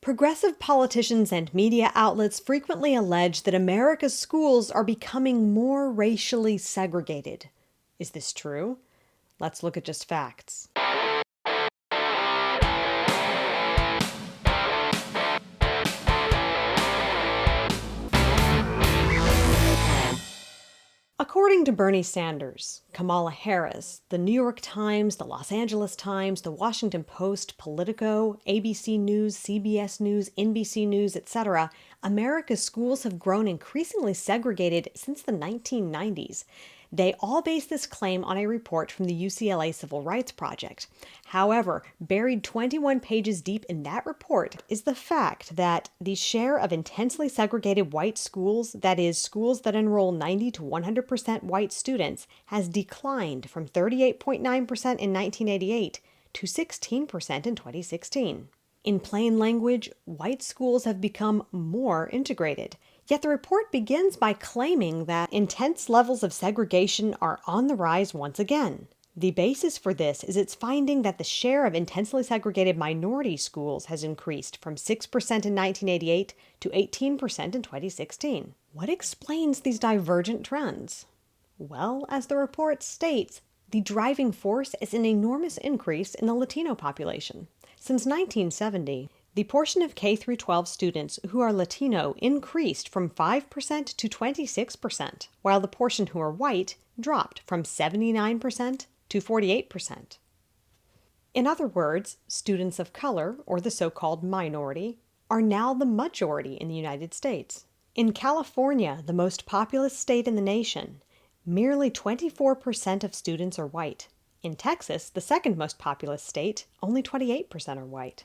Progressive politicians and media outlets frequently allege that America's schools are becoming more racially segregated. Is this true? Let's look at just facts. According to Bernie Sanders, Kamala Harris, the New York Times, the Los Angeles Times, the Washington Post, Politico, ABC News, CBS News, NBC News, etc., America's schools have grown increasingly segregated since the 1990s. They all base this claim on a report from the UCLA Civil Rights Project. However, buried 21 pages deep in that report is the fact that the share of intensely segregated white schools, that is, schools that enroll 90 to 100% white students, has declined from 38.9% in 1988 to 16% in 2016. In plain language, white schools have become more integrated. Yet the report begins by claiming that intense levels of segregation are on the rise once again. The basis for this is its finding that the share of intensely segregated minority schools has increased from 6% in 1988 to 18% in 2016. What explains these divergent trends? Well, as the report states, the driving force is an enormous increase in the Latino population. Since 1970, the portion of K-12 students who are Latino increased from 5% to 26%, while the portion who are white dropped from 79% to 48%. In other words, students of color, or the so-called minority, are now the majority in the United States. In California, the most populous state in the nation, merely 24% of students are white. In Texas, the second most populous state, only 28% are white.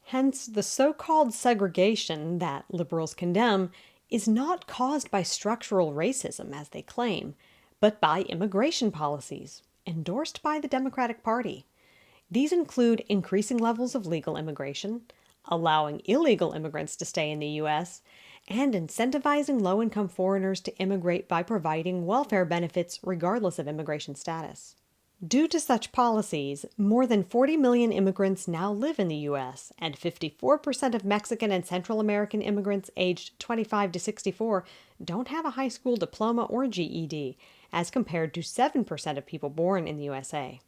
Hence, the so-called segregation that liberals condemn is not caused by structural racism, as they claim, but by immigration policies, endorsed by the Democratic Party. These include increasing levels of legal immigration, allowing illegal immigrants to stay in the U.S., and incentivizing low-income foreigners to immigrate by providing welfare benefits regardless of immigration status. Due to such policies, more than 40 million immigrants now live in the U.S., and 54% of Mexican and Central American immigrants aged 25 to 64 don't have a high school diploma or GED, as compared to 7% of people born in the USA.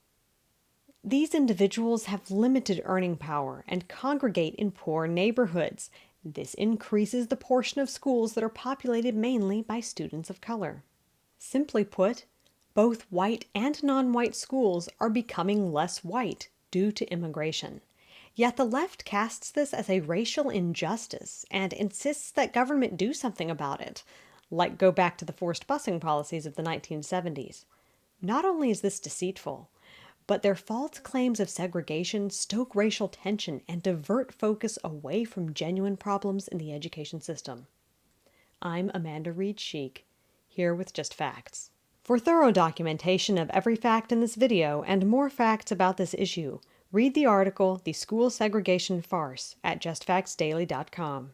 These individuals have limited earning power and congregate in poor neighborhoods. This increases the portion of schools that are populated mainly by students of color. Simply put, both white and non-white schools are becoming less white due to immigration. Yet the left casts this as a racial injustice and insists that government do something about it, like go back to the forced busing policies of the 1970s. Not only is this deceitful, but their false claims of segregation stoke racial tension and divert focus away from genuine problems in the education system. I'm Amanda Reed Sheik, here with Just Facts. For thorough documentation of every fact in this video and more facts about this issue, read the article The School Segregation Farce at justfactsdaily.com.